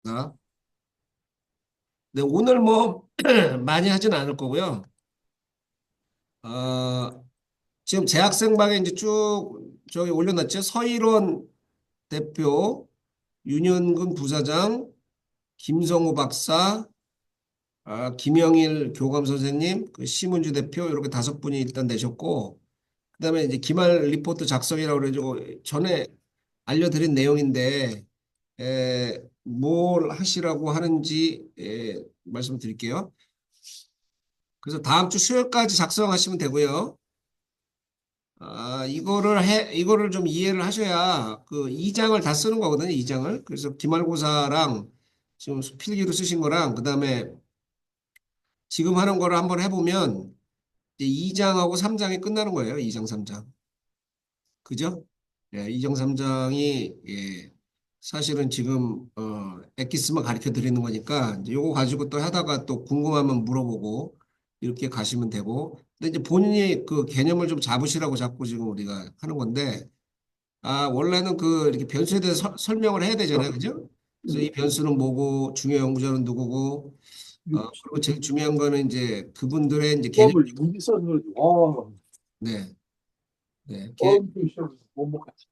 안녕하십니까. 네, 오늘 뭐 많이 하진 않을 거고요. 어, 지금 재학생방에 이제 쭉 저기 올려놨죠. 서일원 대표, 윤현근 부사장, 김성우 박사, 김영일 교감 선생님, 그 심은주 대표 이렇게 다섯 분이 일단 내셨고, 그다음에 이제 기말 리포트 작성이라고 그래가지고 전에 알려드린 내용인데, 뭘 하시라고 하는지 말씀드릴게요. 그래서 다음 주 수요일까지 작성하시면 되고요. 이거를 좀 이해를 하셔야 그 2장을 다 쓰는 거거든요, 2장을. 그래서 기말고사랑 지금 필기로 쓰신 거랑 그다음에 지금 하는 거를 한번 해보면 이제 2장하고 3장이 끝나는 거예요, 2장, 3장. 그죠? 예, 2장, 3장이, 예, 사실은 지금, 엑기스만 가르쳐 드리는 거니까, 이제 요거 가지고 또 하다가 또 궁금하면 물어보고, 이렇게 가시면 되고, 근데 이제 본인이 그 개념을 좀 잡으시라고 자꾸 지금 우리가 하는 건데, 원래는 그 이렇게 변수에 대해서 설명을 해야 되잖아요. 그죠? 그래서 이 변수는 뭐고, 중요 연구자는 누구고, 그리고 제일 중요한 거는 이제 그분들의 이제 개념, 수업을 여기 써서 와, 네, 네, 처음 시험 못 먹겠지.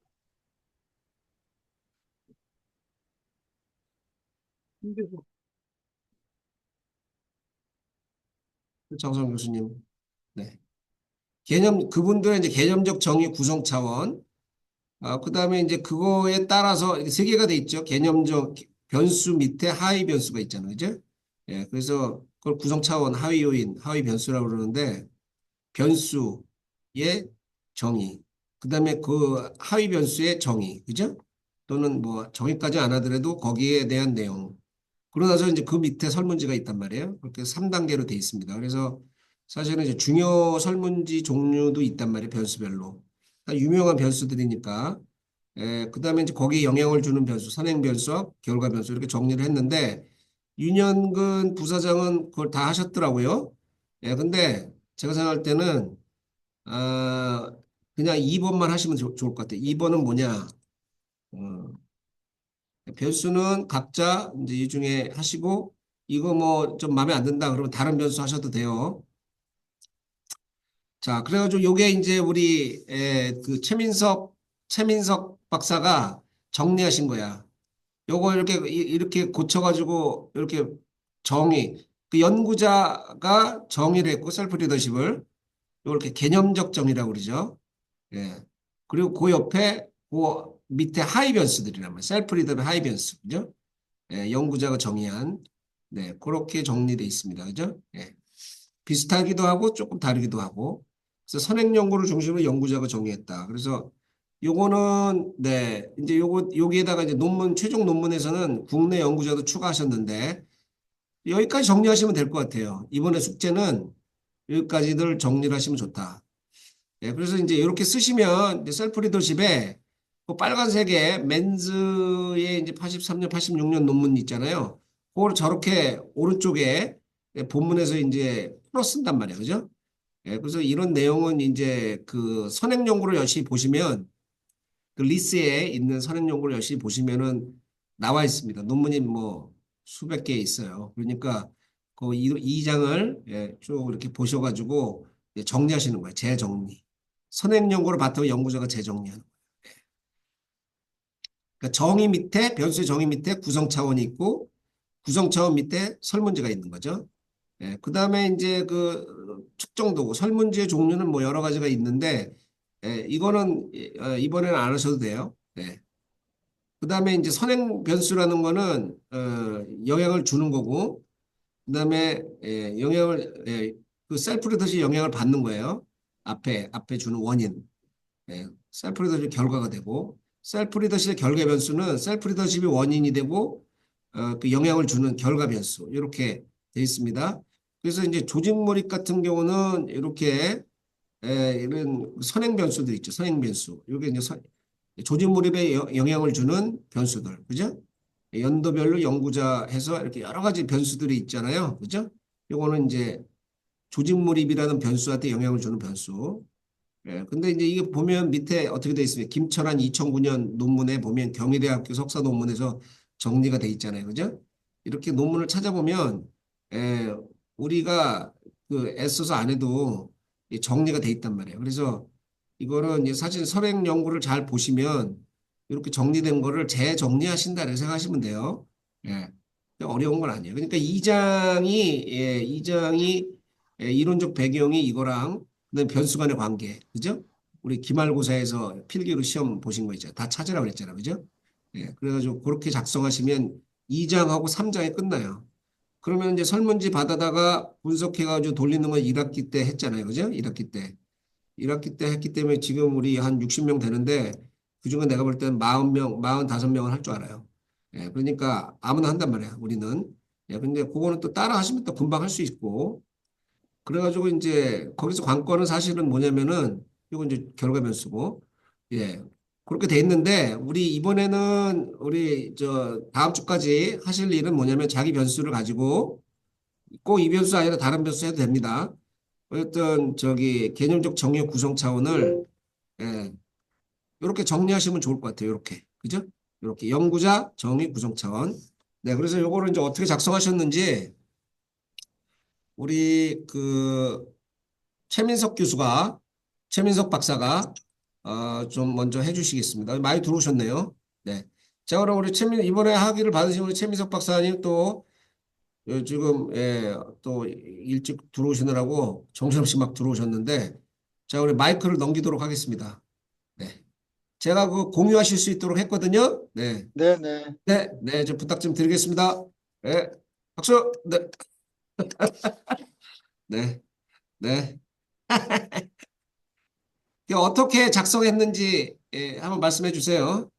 힘들어. 장성 교수님. 네. 그분들의 이제 개념적 정의 구성 차원, 그다음에 이제 그거에 따라서 이렇게 세 개가 돼 있죠. 개념적 변수 밑에 하위 변수가 있잖아요. 그죠? 예, 그래서 그걸 구성 차원, 하위 요인, 하위 변수라고 그러는데 변수의 정의, 그다음에 그 하위 변수의 정의, 그죠? 또는 뭐 정의까지 안 하더라도 거기에 대한 내용. 그러고 나서 이제 그 밑에 설문지가 있단 말이에요. 그렇게 3단계로 돼 있습니다. 그래서 사실은 이제 중요 설문지 종류도 있단 말이에요. 변수별로. 유명한 변수들이니까. 그다음에 이제 거기에 영향을 주는 변수, 선행 변수와 결과 변수 이렇게 정리를 했는데 윤현근 부사장은 그걸 다 하셨더라고요. 근데 제가 생각할 때는 그냥 2번만 하시면 좋을 것 같아요. 2번은 뭐냐? 어, 변수는 각자 이제 이 중에 하시고 이거 뭐 좀 마음에 안 든다 그러면 다른 변수 하셔도 돼요. 자, 그래가지고 요게 이제 우리 그 최민석 박사가 정리하신 거야. 요거 이렇게 고쳐가지고 이렇게 그 연구자가 정의를 했고 셀프 리더십을 이렇게 개념적 정의라고 그러죠. 예. 그리고 그 옆에 그 밑에 하위 변수들이란 말이에요. 셀프 리더의 하위 변수. 그죠? 연구자가 정의한, 네, 그렇게 정리되어 있습니다. 그죠? 예. 비슷하기도 하고 조금 다르기도 하고. 그래서 선행 연구를 중심으로 연구자가 정의했다. 그래서 요거는, 네, 이제 여기에다가 이제 최종 논문에서는 국내 연구자도 추가하셨는데, 여기까지 정리하시면 될 것 같아요. 이번에 숙제는 여기까지들 정리를 하시면 좋다. 그래서 이제 이렇게 쓰시면 이제 셀프 리더십에 그 빨간색에 맨즈의 이제 83년, 86년 논문 있잖아요. 그걸 저렇게 오른쪽에 본문에서 이제 풀어 쓴단 말이에요. 그죠? 그래서 이런 내용은 이제 그 선행 연구를 열심히 보시면 그 리스에 있는 선행 연구를 열심히 보시면은 나와 있습니다. 논문이 뭐 수백 개 있어요. 그러니까 그 이 장을 쭉 이렇게 보셔가지고 정리하시는 거예요. 재정리. 선행 연구를 바탕으로 연구자가 재정리하는 거예요. 그러니까 정의 밑에 변수의 정의 밑에 구성 차원이 있고 구성 차원 밑에 설문지가 있는 거죠. 그다음에 이제 그 측정도구 설문지의 종류는 뭐 여러 가지가 있는데 이거는 이번에는 안 하셔도 돼요. 네. 그다음에 이제 선행 변수라는 거는 영향을 주는 거고 그다음에 그 셀프 리더십 영향을 받는 거예요. 앞에 주는 원인. 셀프 리더십 결과가 되고 셀프 리더십의 결과 변수는 셀프 리더십이 원인이 되고 그 영향을 주는 결과 변수 이렇게 돼 있습니다. 그래서 이제 조직 몰입 같은 경우는 이렇게 이런 선행 변수들 있죠. 선행 변수. 이게 이제 조직 몰입에 영향을 주는 변수들. 그죠? 연도별로 연구자 해서 이렇게 여러 가지 변수들이 있잖아요. 그죠? 요거는 이제 조직 몰입이라는 변수한테 영향을 주는 변수. 근데 이제 이게 보면 밑에 어떻게 돼 있습니까? 김철한 2009년 논문에 보면 경희대학교 석사 논문에서 정리가 돼 있잖아요. 그죠? 이렇게 논문을 찾아보면 에, 우리가 그 애써서 안 해도 이 정리가 돼 있단 말이에요. 그래서 이거는 이제 사실 선행 연구를 잘 보시면 이렇게 정리된 거를 재정리하신다고 생각하시면 돼요. 예. 어려운 건 아니에요. 그러니까 이장이 이론적 배경이 이거랑 그다음에 변수 간의 관계, 그죠? 우리 기말고사에서 필기로 시험 보신 거 있잖아요. 다 찾으라고 그랬잖아요. 그죠? 예, 그래가지고 그렇게 작성하시면 2장하고 3장이 끝나요. 그러면 이제 설문지 받아다가 분석해가지고 돌리는 건 1학기 때 했잖아요. 그죠? 1학기 때. 1학기 때 했기 때문에 지금 우리 한 60명 되는데 그중에 내가 볼 때는 40명, 45명은 할 줄 알아요. 예, 그러니까 아무나 한단 말이야, 우리는. 예, 근데 그거는 또 따라 하시면 또 금방 할 수 있고. 그래가지고 이제 거기서 관건은 사실은 뭐냐면은 이건 이제 결과 변수고. 예. 그렇게 돼 있는데 우리 이번에는 우리 저 다음 주까지 하실 일은 뭐냐면 자기 변수를 가지고 꼭 이 변수 아니라 다른 변수 해도 됩니다. 어쨌든 저기 개념적 정의 구성 차원을 예, 이렇게 정리하시면 좋을 것 같아요. 이렇게 그죠? 이렇게 연구자 정의 구성 차원. 네, 그래서 요거를 이제 어떻게 작성하셨는지 우리 그 최민석 교수가 최민석 박사가 좀 먼저 해주시겠습니다. 많이 들어오셨네요. 네. 자, 그럼 우리 이번에 학위를 받으신 우리 최민석 박사님 또 지금 또 일찍 들어오시느라고 정신없이 막 들어오셨는데 자, 우리 마이크를 넘기도록 하겠습니다. 네. 제가 그 공유하실 수 있도록 했거든요. 네. 네네. 네, 네, 좀 부탁 좀 드리겠습니다. 네. 박수. 네. 네. 네. 이게 어떻게 작성했는지 한번 말씀해 주세요.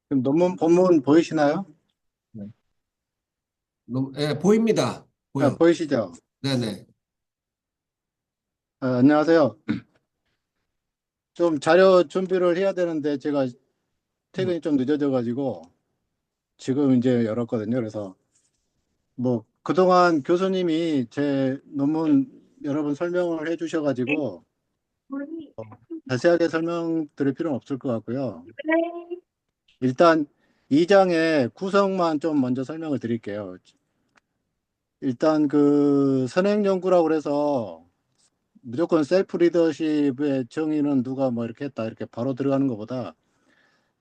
지금 논문 본문 보이시나요? 네. 보입니다. 아, 보여. 보이시죠? 네네. 안녕하세요. 좀 자료 준비를 해야 되는데 제가 퇴근이 좀 늦어져가지고 지금 이제 열었거든요. 그래서 뭐 그동안 교수님이 제 논문 여러 번 설명을 해주셔가지고 자세하게 설명드릴 필요는 없을 것 같고요. 일단 2장의 구성만 좀 먼저 설명을 드릴게요. 일단 그 선행 연구라고 그래서 무조건 셀프 리더십의 정의는 누가 뭐 이렇게 했다 이렇게 바로 들어가는 것보다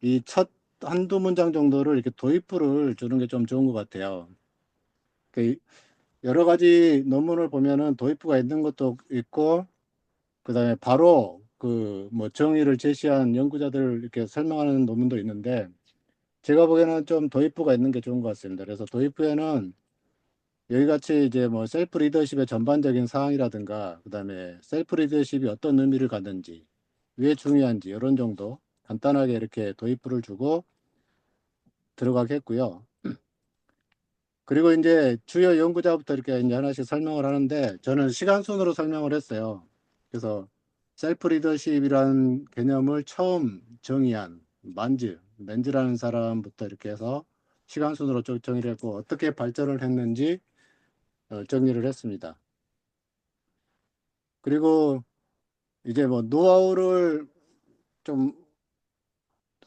이 첫 한두 문장 정도를 이렇게 도입부를 주는 게 좀 좋은 것 같아요. 그 여러 가지 논문을 보면은 도입부가 있는 것도 있고 그다음에 바로 그 뭐 정의를 제시한 연구자들 이렇게 설명하는 논문도 있는데 제가 보기에는 좀 도입부가 있는 게 좋은 것 같습니다. 그래서 도입부에는 여기 같이 이제 뭐 셀프 리더십의 전반적인 사항이라든가 그다음에 셀프 리더십이 어떤 의미를 갖는지 왜 중요한지 이런 정도 간단하게 이렇게 도입부를 주고 들어가겠고요. 그리고 이제 주요 연구자부터 이렇게 이제 하나씩 설명을 하는데 저는 시간 순으로 설명을 했어요. 그래서 셀프 리더십이라는 개념을 처음 정의한 맨즈라는 사람부터 이렇게 해서 시간 순으로 쭉 정의를 했고 어떻게 발전을 했는지 정리를 했습니다. 그리고 이제 뭐 노하우를 좀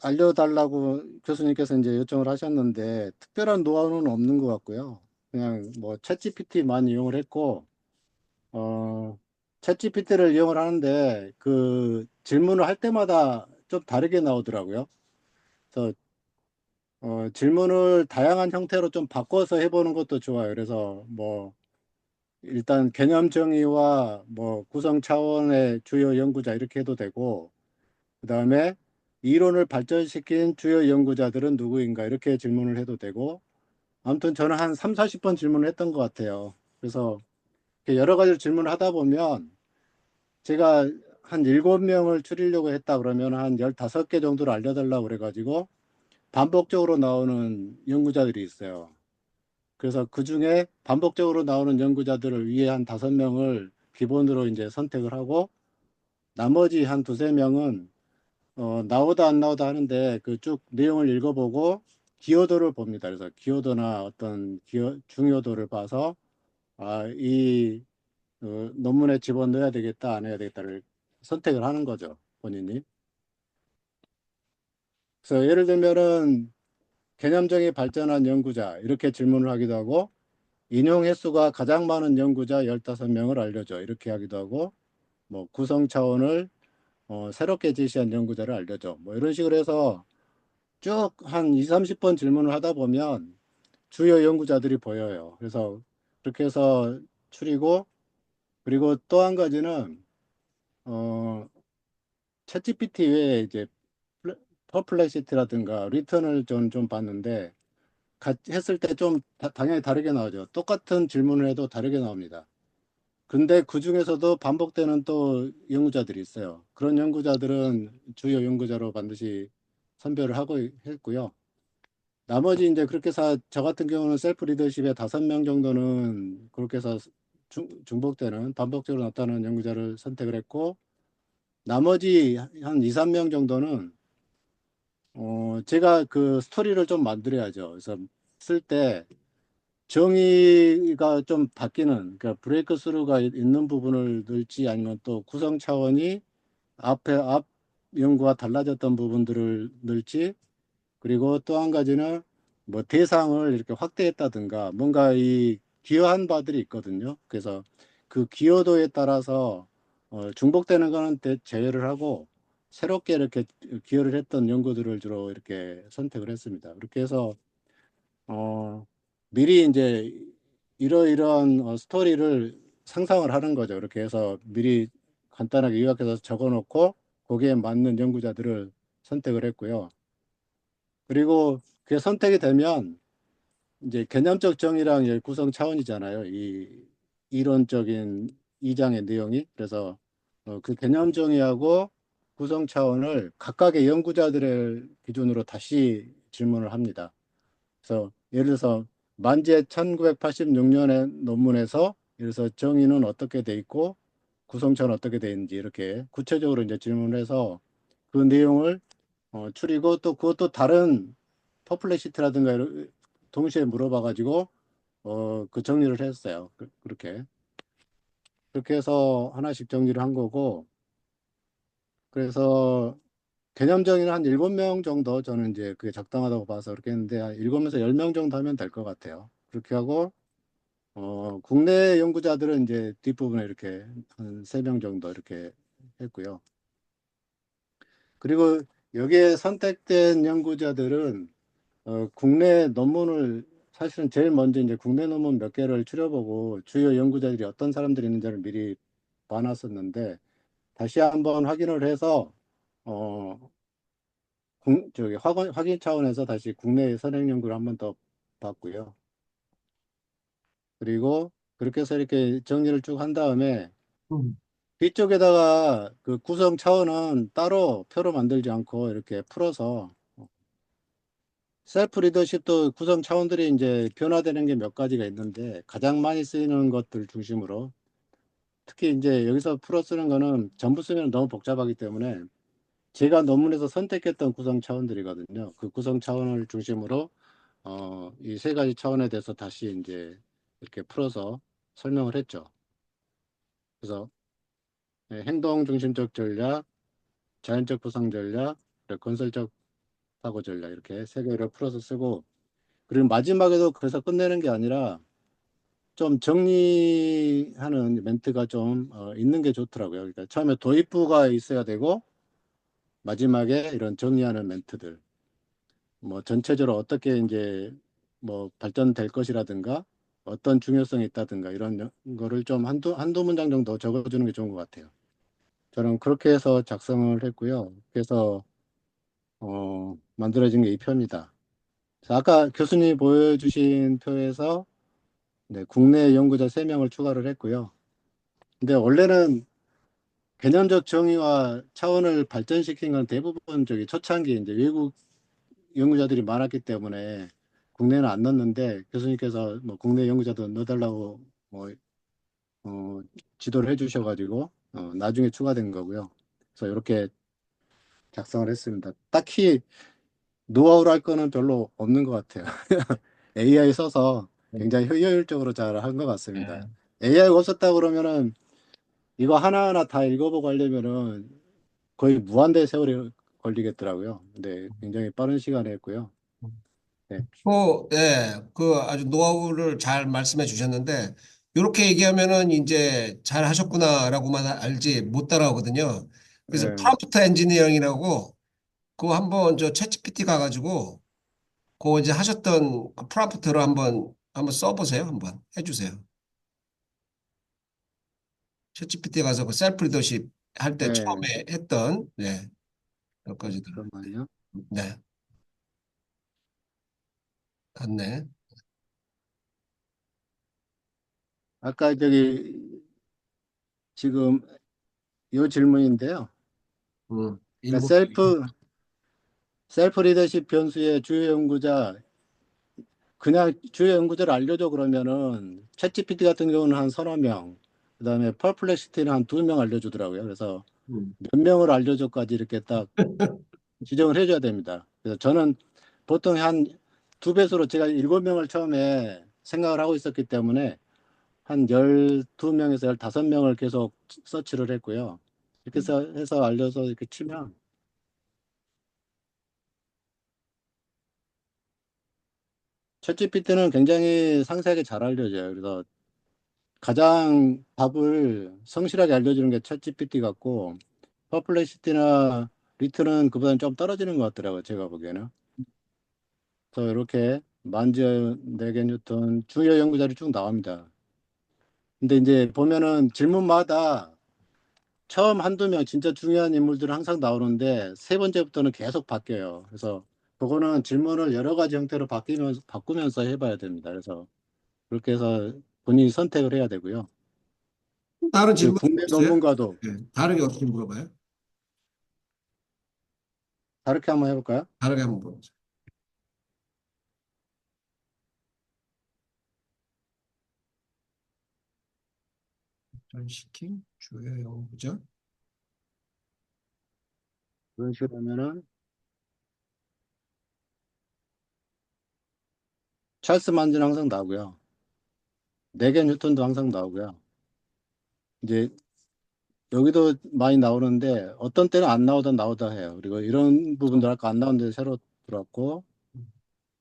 알려달라고 교수님께서 이제 요청을 하셨는데 특별한 노하우는 없는 것 같고요. 그냥 뭐 챗GPT만 이용을 했고 챗GPT를 이용을 하는데 그 질문을 할 때마다 좀 다르게 나오더라고요. 그래서 질문을 다양한 형태로 좀 바꿔서 해보는 것도 좋아요. 그래서 뭐 일단 개념 정의와 뭐 구성 차원의 주요 연구자 이렇게 해도 되고 그 다음에 이론을 발전시킨 주요 연구자들은 누구인가 이렇게 질문을 해도 되고 아무튼 저는 한 3, 40번 질문을 했던 것 같아요. 그래서 여러 가지 질문을 하다 보면 제가 한 7명을 추리려고 했다 그러면 한 15개 정도를 알려달라고 그래가지고 반복적으로 나오는 연구자들이 있어요. 그래서 그 중에 반복적으로 나오는 연구자들을 위해 한 5명을 기본으로 이제 선택을 하고 나머지 한 두세 명은 나오다 안 나오다 하는데 그 쭉 내용을 읽어보고 기여도를 봅니다. 그래서 기여도나 어떤 중요도를 봐서 이 논문에 집어넣어야 되겠다, 안 해야 되겠다를 선택을 하는 거죠, 본인이. 그래서 예를 들면은 개념적이 발전한 연구자 이렇게 질문을 하기도 하고 인용 횟수가 가장 많은 연구자 15명을 알려줘 이렇게 하기도 하고 뭐 구성 차원을 새롭게 제시한 연구자를 알려줘 뭐 이런 식으로 해서 쭉 한 2, 30번 질문을 하다 보면 주요 연구자들이 보여요. 그래서 그렇게 해서 추리고 그리고 또 한 가지는 어, 챗GPT 외에 이제 퍼플렉시티라든가 리턴을 좀 봤는데 했을 때 좀 당연히 다르게 나오죠. 똑같은 질문을 해도 다르게 나옵니다. 근데 그 중에서도 반복되는 또 연구자들이 있어요. 그런 연구자들은 주요 연구자로 반드시 선별을 하고 했고요. 나머지 이제 그렇게 해서 저 같은 경우는 셀프 리더십에 5명 정도는 그렇게 해서 중복되는 반복적으로 나타나는 연구자를 선택을 했고 나머지 한 2, 3명 정도는 제가 그 스토리를 좀 만들어야죠. 그래서 쓸 때 정의가 좀 바뀌는 그러니까 브레이크 스루가 있는 부분을 넣을지 아니면 또 구성 차원이 앞 연구와 달라졌던 부분들을 넣을지 그리고 또 한 가지는 뭐 대상을 이렇게 확대했다든가 뭔가 이 기여한 바들이 있거든요. 그래서 그 기여도에 따라서 중복되는 거는 제외를 하고 새롭게 이렇게 기여를 했던 연구들을 주로 이렇게 선택을 했습니다. 그렇게 해서 어, 미리 이제 이러이러한 스토리를 상상을 하는 거죠. 이렇게 해서 미리 간단하게 요약해서 적어놓고 거기에 맞는 연구자들을 선택을 했고요. 그리고 그게 선택이 되면 이제 개념적 정의랑 구성 차원이잖아요. 이 이론적인 이장의 내용이. 그래서 그 개념 정의하고 구성 차원을 각각의 연구자들의 기준으로 다시 질문을 합니다. 그래서 예를 들어서 만재 1986년의 논문에서 예를 들어서 정의는 어떻게 돼 있고 구성차는 어떻게 돼 있는지 이렇게 구체적으로 이제 질문해서 그 내용을 추리고 또 그것도 다른 퍼플렉시티라든가 동시에 물어봐가지고 그 정리를 했어요. 그렇게 해서 하나씩 정리를 한 거고 그래서 개념 정의는 한 7명 정도 저는 이제 그게 적당하다고 봐서 그렇게 했는데 한 7에서 10명 정도 하면 될 것 같아요. 그렇게 하고 국내 연구자들은 이제 뒷부분에 이렇게 한 3명 정도 이렇게 했고요. 그리고 여기에 선택된 연구자들은 국내 논문을 사실은 제일 먼저 이제 국내 논문 몇 개를 추려보고 주요 연구자들이 어떤 사람들이 있는지를 미리 봐놨었는데 다시 한번 확인을 해서 어, 저기 확인 차원에서 다시 국내 선행 연구를 한번 더 봤고요. 그리고 그렇게 해서 이렇게 정리를 쭉 한 다음에 음. 뒤쪽에다가 그 구성 차원은 따로 표로 만들지 않고 이렇게 풀어서 셀프 리더십도 구성 차원들이 이제 변화되는 게 몇 가지가 있는데 가장 많이 쓰이는 것들 중심으로 특히 이제 여기서 풀어 쓰는 거는 전부 쓰면 너무 복잡하기 때문에 제가 논문에서 선택했던 구성 차원들이거든요. 그 구성 차원을 중심으로 이 3가지 차원에 대해서 다시 이제 이렇게 풀어서 설명을 했죠. 그래서 행동 중심적 전략, 자연적 보상 전략, 그리고 건설적 사고 전략 이렇게 3개를 풀어서 쓰고 그리고 마지막에도 그래서 끝내는 게 아니라 좀 정리하는 멘트가 좀 있는 게 좋더라고요. 그러니까 처음에 도입부가 있어야 되고 마지막에 이런 정리하는 멘트들 뭐 전체적으로 어떻게 이제 뭐 발전될 것이라든가 어떤 중요성이 있다든가 이런 거를 좀 한두 문장 정도 적어주는 게 좋은 것 같아요. 저는 그렇게 해서 작성을 했고요. 그래서 만들어진 게 이 표입니다. 아까 교수님이 보여주신 표에서 네, 국내 연구자 3명을 추가를 했고요. 근데 원래는 개념적 정의와 차원을 발전시킨 건 대부분 저기 초창기 이제 외국 연구자들이 많았기 때문에 국내는 안 넣었는데 교수님께서 뭐 국내 연구자도 넣어달라고 뭐 지도를 해주셔가지고 나중에 추가된 거고요. 그래서 이렇게 작성을 했습니다. 딱히 노하우를 할 거는 별로 없는 것 같아요. AI 써서 굉장히 효율적으로 잘 한 것 같습니다. 예. AI가 없었다 그러면은 이거 하나하나 다 읽어보고 하려면은 거의 무한대 세월이 걸리겠더라고요. 근데 굉장히 빠른 시간에 했고요. 네, 그 아주 노하우를 잘 말씀해 주셨는데, 이렇게 얘기하면은 이제 잘 하셨구나라고만 알지 못 따라오거든요. 그래서 네, 프롬프트 엔지니어링이라고 그거 한번 저 챗GPT 가가지고 그거 이제 하셨던 그 프롬프트로 한번 써보세요. 한번 해주세요. 챗GPT 가서 그 셀프 리더십 할 때 네, 처음에 했던 몇 가지들. 잠깐만요. 네, 맞네. 아까 저기 지금 이 질문인데요. 그러니까 일곱 개. 셀프 리더십 변수의 주요 연구자 그냥 주요 연구자를 알려줘 그러면은 챗GPT 같은 경우는 한 서너 명, 그다음에 퍼플렉시티는 한 두 명 알려주더라고요. 그래서 음. 몇 명을 알려줘까지 이렇게 딱 지정을 해줘야 됩니다. 그래서 저는 보통 한 두 배수로 제가 일곱 명을 처음에 생각을 하고 있었기 때문에 한 12명에서 15명을 계속 서치를 했고요. 이렇게 해서 알려서 이렇게 치면 챗GPT는 굉장히 상세하게 잘 알려줘요. 그래서 가장 답을 성실하게 알려주는 게 챗GPT 같고 퍼플렉시티나 리트는 그보다는 좀 떨어지는 것 같더라고요. 제가 보기에는. 그래서 이렇게 만즈, 네개 뉴턴 주요 연구자료 쭉 나옵니다. 근데 이제 보면은 질문마다 처음 한두 명 진짜 중요한 인물들은 항상 나오는데 세 번째부터는 계속 바뀌어요. 그래서 그거는 질문을 여러 가지 형태로 바꾸면서 해봐야 됩니다. 그래서 그렇게 해서 본인이 선택을 해야 되고요. 다른 그리고 질문 국내 있어요? 논문과도 다르게 어떻게 물어봐요? 다르게 한번 해볼까요? 다르게 한번 물어보세요. 시킹 주요 연구자. 그런 식으로 하면은 찰스 만즈는 항상 나오고요. 네개 뉴턴도 항상 나오고요. 이제 여기도 많이 나오는데 어떤 때는 안 나오다 나오다 해요. 그리고 이런 부분들 아까 안 나오는데 새로 들어왔고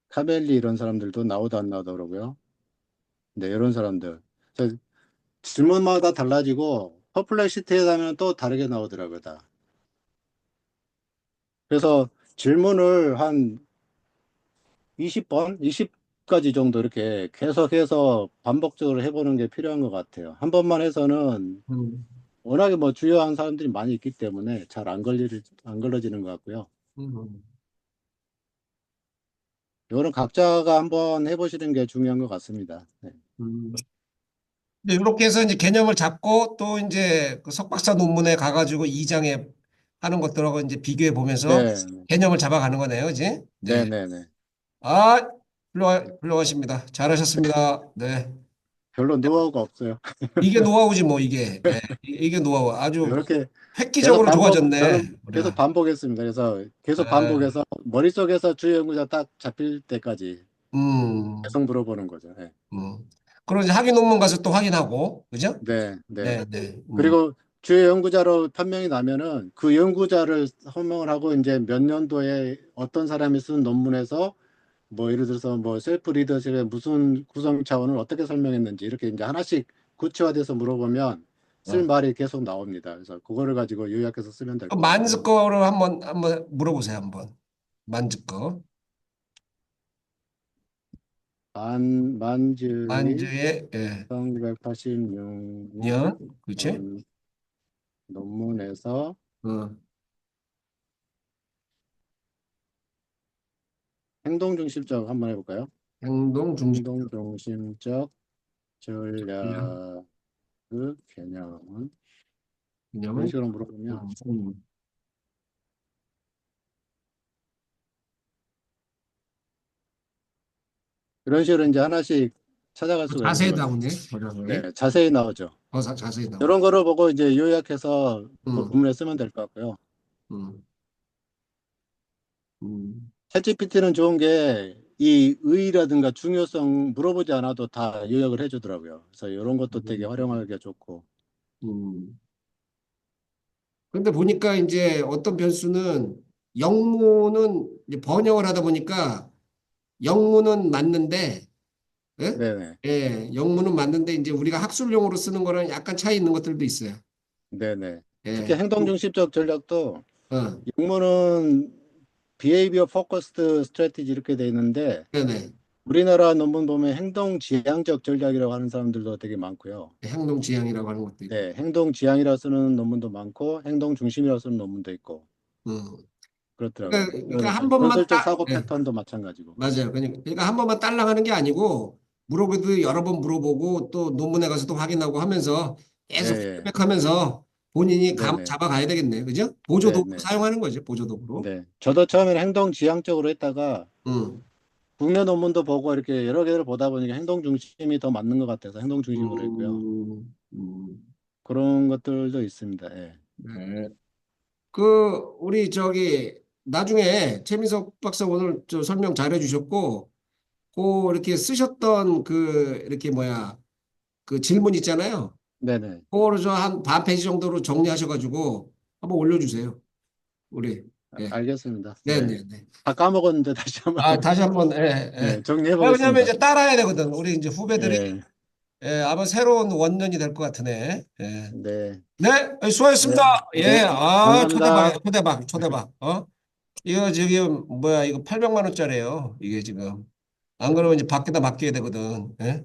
카벨리 이런 사람들도 나오다 안 나오다 그러고요. 네, 이런 사람들. 저 질문마다 달라지고 퍼플렉시티에 가면 또 다르게 나오더라고요, 다. 그래서 질문을 한 20번, 20가지 정도 이렇게 계속해서 반복적으로 해보는 게 필요한 것 같아요. 한 번만 해서는 음, 워낙에 뭐 주요한 사람들이 많이 있기 때문에 잘 안 걸러지는 것 같고요. 음, 이거는 각자가 한번 해보시는 게 중요한 것 같습니다. 네. 음. 근데 이렇게 해서 이제 개념을 잡고 또 이제 그 석박사 논문에 가가지고 2장에 하는 것들하고 이제 비교해 보면서 네, 개념을 잡아가는 거네요, 그지? 네, 네. 네, 네. 아, 훌륭하십니다. 잘하셨습니다. 네. 별로 노하우가 없어요. 이게 노하우지 뭐 이게. 예, 이게 노하우. 아주 이렇게 획기적으로 저는 좋아졌네. 계속 우리가. 반복했습니다. 그래서 계속 아, 반복해서 머릿속에서 주요 연구자 딱 잡힐 때까지 음, 계속 물어보는 거죠. 네, 그리고 이제 학위 논문 가서 또 확인하고, 그죠? 네, 네. 네, 네. 그리고 주요 연구자로 판명이 나면은 그 연구자를 서명을 하고 이제 몇 년도에 어떤 사람이 쓴 논문에서 뭐 예를 들어서 뭐 셀프 리더십의 무슨 구성 차원을 어떻게 설명했는지 이렇게 이제 하나씩 구체화돼서 물어보면 쓸 어. 말이 계속 나옵니다. 그래서 그거를 가지고 요약해서 쓰면 될 그 것 만즈 같고요. 거를 한번 물어보세요, 한번. 만즈 거. 만즈의 만즈의, 예, 1986년 년, 그치? 논문에서 어, 행동중심적 한번 해볼까요? 행동 중심. 행동중심적 그냥, 전략 개념은 이런 그냥은, 식으로 물어보면 음, 음. 이런 식으로 이제 하나씩 찾아갈 수가 있는 자세히 거죠. 나오네, 네, 버전이. 자세히 나오죠. 자세히 나와. 이런 거를 보고 이제 요약해서 그 음, 본문에 쓰면 될 것 같고요. 음. 음, 챗GPT는 좋은 게 이 의의라든가 중요성 물어보지 않아도 다 요약을 해주더라고요. 그래서 이런 것도 되게 음, 활용하기가 좋고. 음. 근데 보니까 이제 어떤 변수는 영문은 이제 번역을 하다 보니까 영문은 맞는데, 예? 네네. 예, 영문은 맞는데 이제 우리가 학술용어로 쓰는 거랑 약간 차이 있는 것들도 있어요. 네네. 특히 예. 행동중심적 전략도 어, 영문은 Behavior Focused Strategy 이렇게 돼 있는데 네네. 우리나라 논문 보면 행동지향적 전략이라고 하는 사람들도 되게 많고요. 행동 지향이라고 하는 것도 있고. 네, 행동지향이라 쓰는 논문도 많고 행동중심이라 쓰는 논문도 있고 음. 그렇더라고요. 그러니까 한 번만 전술적 딱, 사고 예, 패턴도 마찬가지고. 맞아요. 그러니까 한 번만 딸랑하는 게 아니고 물어보도 여러 번 물어보고 또 논문에 가서도 확인하고 하면서 예, 계속 예. 피드백하면서 본인이 네네. 잡아가야 되겠네. 그죠? 보조도구로 네네. 사용하는 거죠. 보조도구로. 네. 저도 처음에는 행동지향적으로 했다가 음, 국내 논문도 보고 이렇게 여러 개를 보다 보니까 행동중심이 더 맞는 것 같아서 행동중심으로 했고요. 음, 음. 그런 것들도 있습니다. 예. 네. 우리 나중에 최민석 박사 오늘 저 설명 잘해 주셨고, 이렇게 쓰셨던 이렇게 그 질문 있잖아요. 네네. 그거를 저 한 반 페이지 정도로 정리하셔가지고 한번 올려주세요. 우리. 예. 알겠습니다. 네. 네네네. 다 까먹었는데 다시 한번 아, 다시 한번, 예, 예. 네, 정리해 왜냐면 보겠습니다. 이제 따라야 되거든. 우리 이제 후배들이. 예. 예, 아마 새로운 원년이 될 것 같으네. 예. 네. 네, 수고하셨습니다. 네. 예, 네. 감사합니다. 초대박, 초대박, 초대박. 이거 지금, 이거 800만 원짜리예요. 이게 지금. 안 그러면 이제 밖에다 맡겨야 되거든. 예?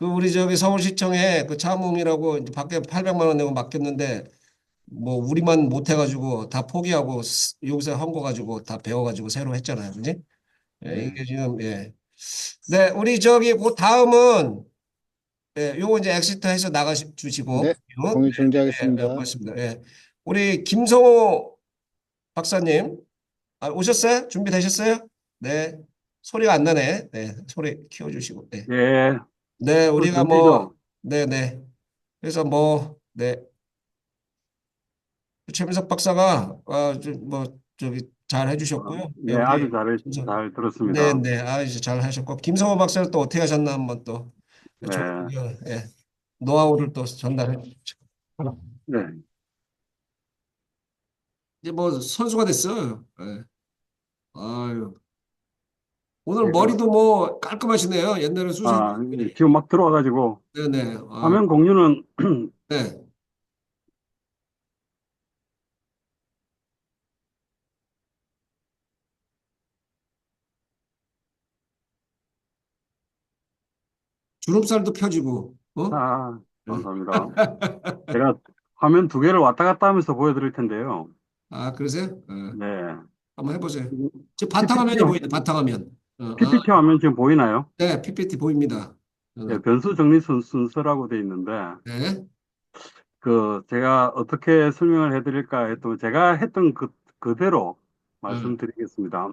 우리 서울시청에 그 차무이라고 이제 밖에 800만 원 내고 맡겼는데 뭐 우리만 못해가지고 다 포기하고 여기서 한 거 가지고 다 배워가지고 새로 했잖아요. 그지? 예, 네. 이게 지금, 예. 네, 우리 그 다음은, 예, 요거 이제 엑시트 해서 나가 주시고, 네. 공유 예, 예, 중지하겠습니다. 고맙습니다. 예. 우리 김성호 박사님, 오셨어요? 준비되셨어요? 네. 소리가 안 나네. 네, 소리 키워주시고. 네. 예, 네, 또 우리가 준비죠. 네, 네. 그래서 네. 최민석 박사가, 잘 해주셨고요. 예, 예, 아주 우리, 잘 네, 들었습니다. 네. 이제 잘 하셨고. 김성호 박사는 또 어떻게 하셨나 한번 또, 좋은, 네, 예, 노하우를 또 전달해 주시죠. 네. 이제 선수가 됐어요. 예. 아유. 오늘 제가, 머리도 깔끔하시네요. 옛날에 수사했 니 지금 막 들어와가지고, 네네. 화면 공유는, 네. 주름살도 펴지고, 네. 감사합니다. 제가 화면 두 개를 왔다 갔다 하면서 보여드릴 텐데요. 아, 그러세요? 네. 한번 해보세요. 지금 PPT, 바탕화면이 보이네, 바탕화면. PPT 화면 지금 보이나요? 네, PPT 보입니다. 예, 변수 정리 순서라고 돼 있는데, 네. 제가 어떻게 설명을 해드릴까 했더니, 제가 했던 그대로 어, 말씀드리겠습니다.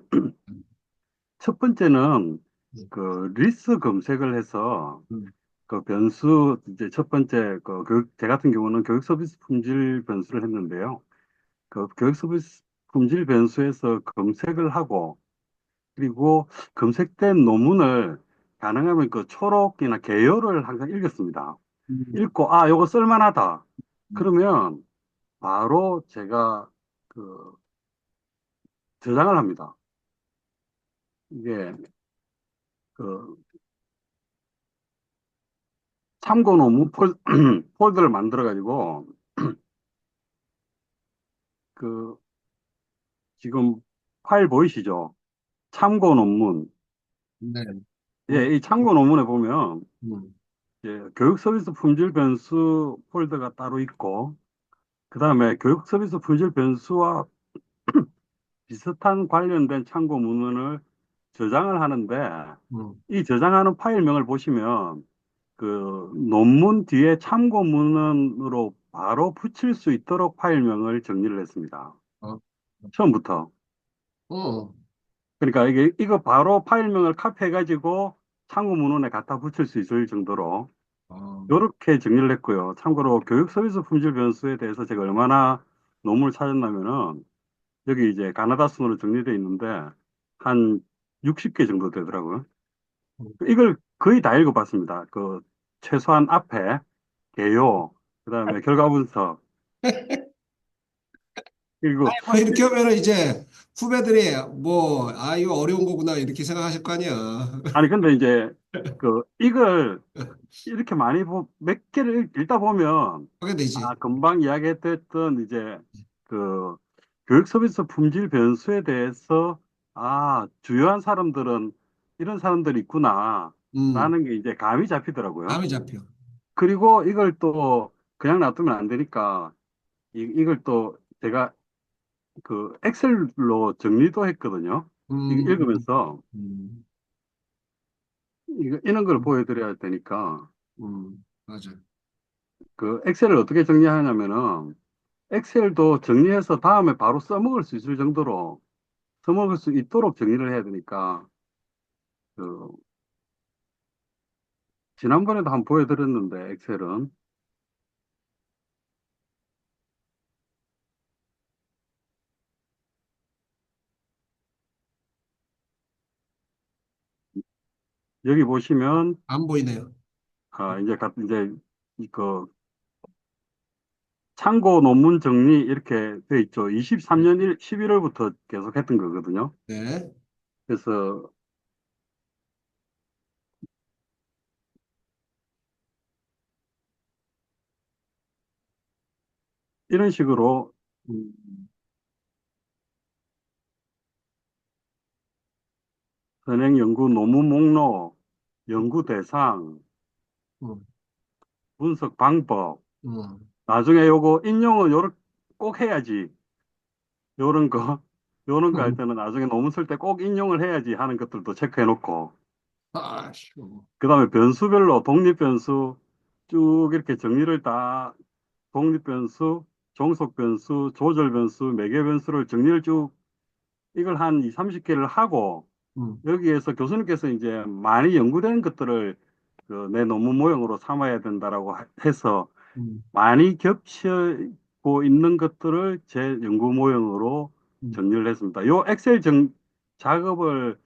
첫 번째는 음, 리스 검색을 해서 음, 그 변수 이제 첫 번째 제 같은 경우는 교육 서비스 품질 변수를 했는데요. 그 교육 서비스 품질 변수에서 검색을 하고 그리고 검색된 논문을 가능하면 그 초록이나 개요를 항상 읽었습니다. 음, 읽고 요거 쓸만하다. 그러면 바로 제가 그 저장을 합니다. 이게 그 참고 논문 폴더를 만들어 가지고 그 지금 파일 보이시죠? 참고 논문. 네. 어, 예, 이 참고 논문에 보면 음, 교육 서비스 품질 변수 폴더가 따로 있고 그다음에 교육 서비스 품질 변수와 비슷한 관련된 참고 문헌을 저장을 하는데 음, 이 저장하는 파일명을 보시면 논문 뒤에 참고 문헌으로 바로 붙일 수 있도록 파일명을 정리를 했습니다. 어, 처음부터. 어, 그러니까 이거 바로 파일명을 카피해가지고 참고 문헌에 갖다 붙일 수 있을 정도로 어, 이렇게 정리를 했고요. 참고로 교육 서비스 품질 변수에 대해서 제가 얼마나 논문을 찾았냐면은 여기 이제 가나다 순으로 정리되어 있는데 한 60개 정도 되더라고요. 이걸 거의 다 읽어봤습니다. 그 최소한 앞에 개요, 그다음에 결과 분석, 그리고 뭐 이렇게 하면은 이제 후배들이 뭐, 아, 이거 어려운 거구나, 이렇게 생각하실 거 아니야. 아니 근데 이제 그 이걸 이렇게 많이 몇 개를 읽다 보면 하게 되지. 아 금방 이야기했던 이제 그 교육 서비스 품질 변수에 대해서 아 주요한 사람들은 이런 사람들이 있구나 음, 라는 게 이제 감이 잡히더라고요. 감이 잡혀. 그리고 이걸 또 그냥 놔두면 안 되니까 이걸 또 제가 그 엑셀로 정리도 했거든요. 이거 음, 읽으면서 음, 이런 걸 음, 보여드려야 되니까 맞아. 그 엑셀을 어떻게 정리하냐면은 엑셀도 정리해서 다음에 바로 써먹을 수 있을 정도로 써먹을 수 있도록 정리를 해야 되니까 그 지난번에도 한번 보여드렸는데 엑셀은 여기 보시면 안 보이네요. 아 이제 이제 그 참고 논문 정리 이렇게 돼 있죠. 23년 11월부터 계속 했던 거거든요. 네. 그래서 이런 식으로 음, 선행 연구 논문 목록, 연구 대상, 음, 분석 방법, 음, 나중에 요거 인용은 요렇게 꼭 해야지. 요런 거, 요런 거 할 때는 나중에 논문 쓸 때 꼭 인용을 해야지 하는 것들도 체크해 놓고, 아쉬워. 그 다음에 변수별로 독립 변수 쭉 이렇게 정리를 다, 독립 변수, 종속 변수, 조절 변수, 매개 변수를 정리를 쭉 이걸 한 2, 30개를 하고, 음, 여기에서 교수님께서 이제 많이 연구된 것들을 그 내 논문 모형으로 삼아야 된다라고 해서 음, 많이 겹치고 있는 것들을 제 연구 모형으로 음, 정리를 했습니다. 요 엑셀 작업을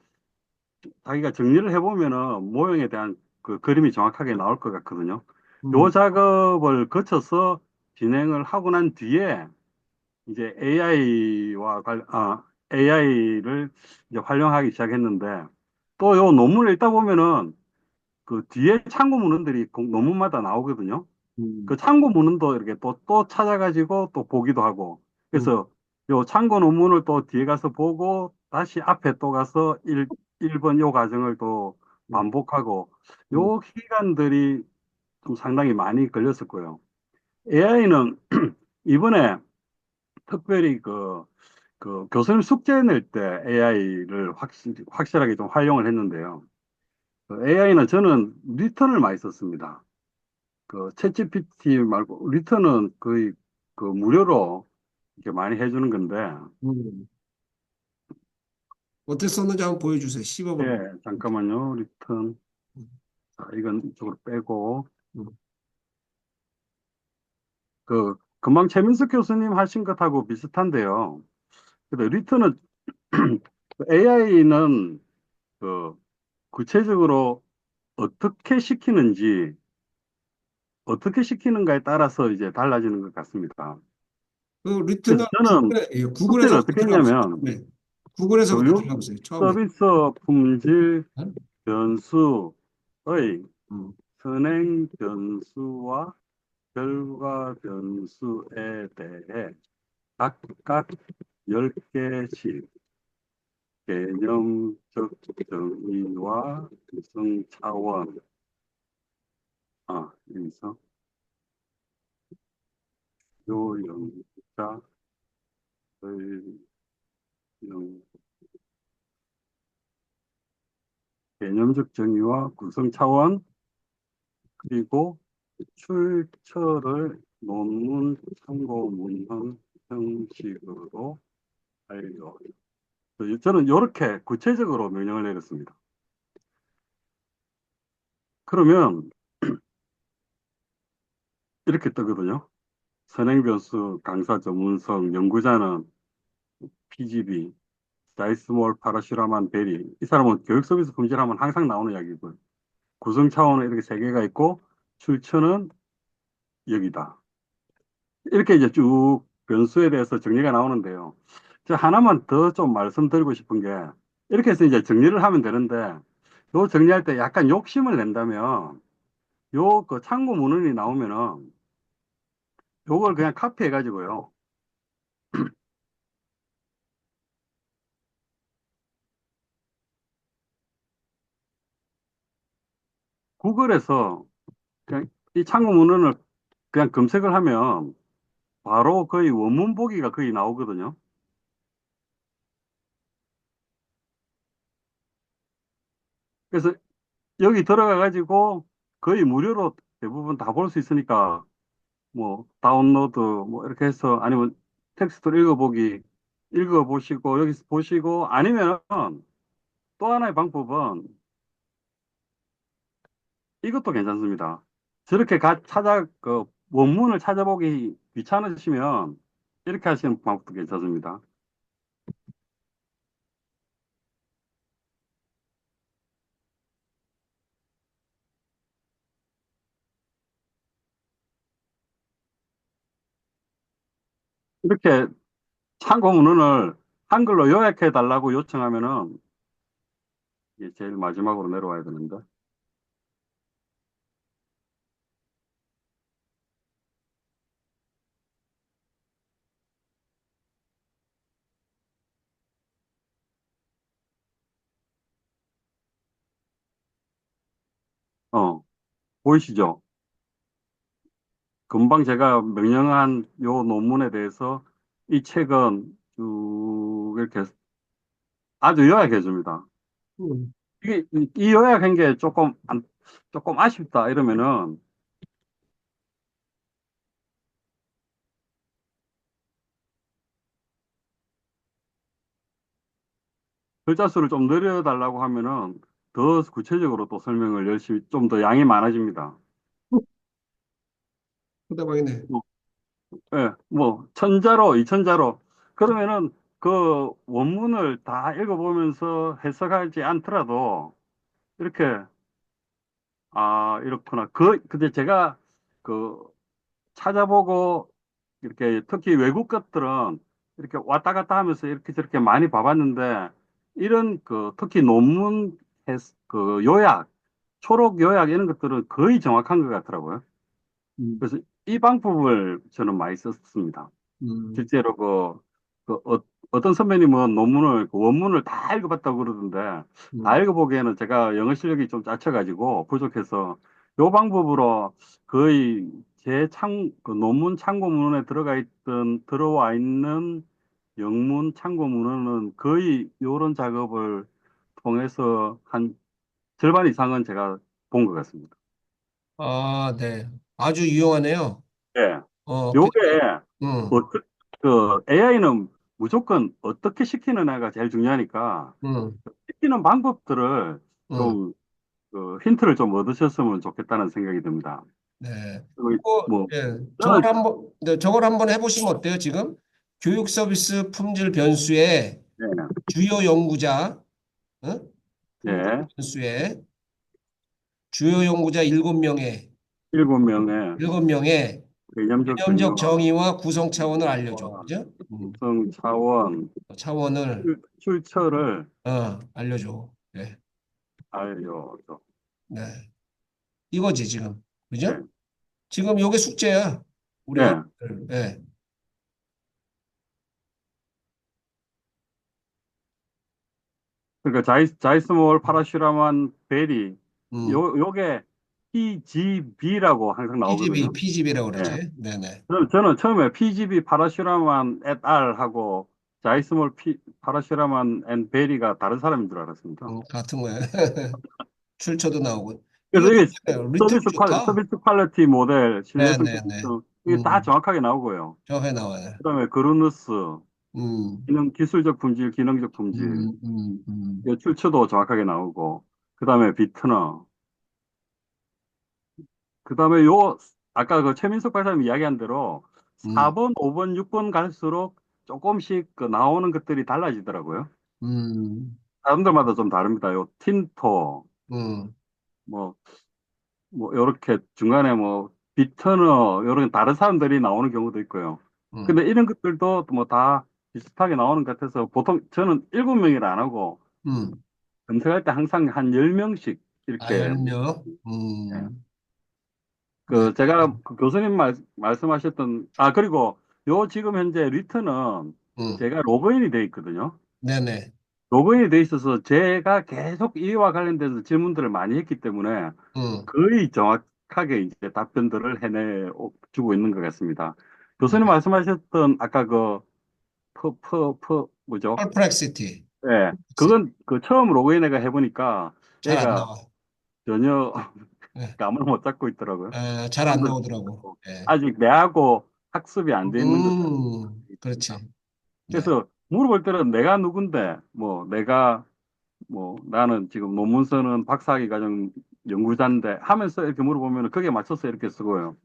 자기가 정리를 해보면은 모형에 대한 그 그림이 정확하게 나올 것 같거든요. 요 음, 작업을 거쳐서 진행을 하고 난 뒤에 이제 AI를 이제 활용하기 시작했는데 또 요 논문을 읽다 보면은 그 뒤에 참고 문헌들이 논문마다 나오거든요. 그 음, 참고 문헌도 이렇게 또 찾아가지고 또 보기도 하고. 음, 그래서 요 참고 논문을 또 뒤에 가서 보고 다시 앞에 또 가서 1번 요 과정을 또 음, 반복하고 음, 요 기간들이 좀 상당히 많이 걸렸을 거예요. AI는 이번에 특별히 그 교수님 숙제 낼 때 AI를 확실하게 좀 활용을 했는데요. AI는 저는 리턴을 많이 썼습니다. 그 챗GPT 말고 리턴은 거의 그 무료로 이렇게 많이 해주는 건데, 음. 어떻게 썼는지 한번 보여주세요. 시범을. 예, 잠깐만요. 리턴. 자, 이건 이쪽으로 빼고, 음, 그, 금방 최민석 교수님 하신 것하고 비슷한데요. 근데 리턴은 AI는 그 구체적으로 어떻게 시키는지, 어떻게 시키는가에 따라서 이제 달라지는 것 같습니다. 그 그래서 리트는 저는 숙제를 구글에서부터 어떻게 들어가보세요. 했냐면, 네. 구글에서부터 교육 들어가보세요. 처음에. 서비스 품질 음, 변수의 음, 선행 변수와 결과 변수에 대해 각각 10개씩 개념적 정의와 구성 차원, 여기서 요령자, 설명, 개념적 정의와 구성 차원, 그리고 출처를 논문 참고 문헌 형식으로 알려. 저는 이렇게 구체적으로 명령을 내렸습니다. 그러면 이렇게 뜨거든요. 선행변수, 강사 전문성, 연구자는 PGB, 자이스몰 파라슈라만 베리. 이 사람은 교육 서비스 품질하면 항상 나오는 이야기고요. 구성 차원은 이렇게 세 개가 있고 출처는 여기다. 이렇게 이제 쭉 변수에 대해서 정리가 나오는데요. 저 하나만 더 좀 말씀드리고 싶은 게 이렇게 해서 이제 정리를 하면 되는데 요 정리할 때 약간 욕심을 낸다면 요 그 참고 문헌이 나오면은 요걸 그냥 카피해 가지고요. 구글에서 그냥 이 참고 문헌을 그냥 검색을 하면 바로 거의 원문 보기가 거의 나오거든요. 그래서 여기 들어가 가지고 거의 무료로 대부분 다 볼 수 있으니까 뭐 다운로드 뭐 이렇게 해서 아니면 텍스트를 읽어보시고 여기서 보시고 아니면 또 하나의 방법은 이것도 괜찮습니다. 저렇게 그 원문을 찾아보기 귀찮으시면 이렇게 하시는 방법도 괜찮습니다. 이렇게 참고 문헌을 한글로 요약해 달라고 요청하면은 이게 제일 마지막으로 내려와야 되는데 보이시죠? 금방 제가 명령한 요 논문에 대해서 이 책은 쭉 이렇게 아주 요약해 줍니다. 음. 이 요약한 게 조금 아쉽다 이러면은 글자 수를 좀 늘려달라고 하면은 더 구체적으로 또 설명을 열심히 좀 더 양이 많아집니다. 후다방이네. 뭐, 예, 뭐 천자로, 이천자로 그러면은 그 원문을 다 읽어보면서 해석하지 않더라도 이렇게 이렇구나. 근데 제가 그 찾아보고 이렇게 특히 외국 것들은 이렇게 왔다 갔다 하면서 이렇게 저렇게 많이 봐봤는데 이런 그 특히 논문 그 요약, 초록 요약 이런 것들은 거의 정확한 것 같더라고요. 음. 그래서 이 방법을 저는 많이 썼습니다. 음. 실제로 어떤 선배님은 논문을, 그 원문을 다 읽어봤다고 그러던데, 다 음. 읽어보기에는 제가 영어 실력이 좀 짜쳐가지고 부족해서, 요 방법으로 거의 그 논문 참고문헌에 들어와 있는 영문 참고문헌은 거의 요런 작업을 통해서 한 절반 이상은 제가 본 것 같습니다. 아, 네. 아주 유용하네요. 예. 요게, 그러니까, 음. AI는 무조건 어떻게 시키느냐가 제일 중요하니까, 음. 시키는 방법들을 음. 좀, 힌트를 좀 얻으셨으면 좋겠다는 생각이 듭니다. 네. 그리고 뭐, 예. 저는, 저걸 한번 해보시면 어때요, 지금? 교육 서비스 품질 변수의 예, 주요 연구자, 어? 품질 예, 변수의 주요 연구자 7명의, 7명의 일곱 명의 개념적 개념적 정의와 정의와 구성 차원을 알려줘. 그죠? 구성 차원, 차원을, 출처를 알려줘. 네. 알려줘. 네. 이거지, 지금. 예, 그죠? 지금 요게 숙제야. 우리가. 예. 네. 그러니까 자이스몰 파라슈라만 베리, 음. 요게 PGB라고 항상 나오거든요. PGB라고 예. 그러지. 네네. 저는 처음에 PGB 파라슈라만 et al. 하고 자이스몰 파라슈라만 앤 베리가 다른 사람인 줄 알았습니다. 같은 거야. 출처도 나오고. 이거 그래서 이게 좋아요. 리트로 좋다. 서비스 퀄리티 모델, 신뢰성 네네네. 특성, 이게 다 음, 정확하게 나오고요. 저회 나와요. 그다음에 그루누스, 음, 기술적 품질, 기능적 품질, 음, 음, 음, 이 출처도 정확하게 나오고, 그다음에 비트너, 그다음에 아까 그 최민석 박사님 이야기한 대로 음, 4번, 5번, 6번 갈수록 조금씩 그 나오는 것들이 달라지더라고요. 음, 사람들마다 좀 다릅니다. 요 틴토, 음, 뭐, 요렇게 중간에 뭐, 비터너, 요런 다른 사람들이 나오는 경우도 있고요. 음, 근데 이런 것들도 뭐 다 비슷하게 나오는 것 같아서 보통 저는 7명이라 안 하고 음. 검색할 때 항상 한 10명씩 아, 이렇게, 10명? 예. 네, 그 제가 그 교수님 말씀하셨던, 그리고 요 지금 현재 리트는 음, 제가 로그인이 돼 있거든요. 네네, 로그인이 돼 있어서 제가 계속 이와 관련돼서 질문들을 많이 했기 때문에 음, 거의 정확하게 이제 답변들을 해내 주고 있는 것 같습니다. 네. 교수님 말씀하셨던 아까 그 뭐죠? 퍼플렉시티. 예, 그건 그 처음 로그인 해가 해보니까 잘 안 얘가 나와. 전혀 네. 감을 못 잡고 있더라고요. 잘 안 사람들 나오더라고. 예. 아직 내하고 학습이 안 돼 있는 것 같습니다. 그렇지. 네. 그래서 물어볼 때는 내가 누군데, 뭐, 나는 지금 논문 쓰는 박사학위 과정 연구자인데 하면서 이렇게 물어보면 그게 맞춰서 이렇게 쓰고요.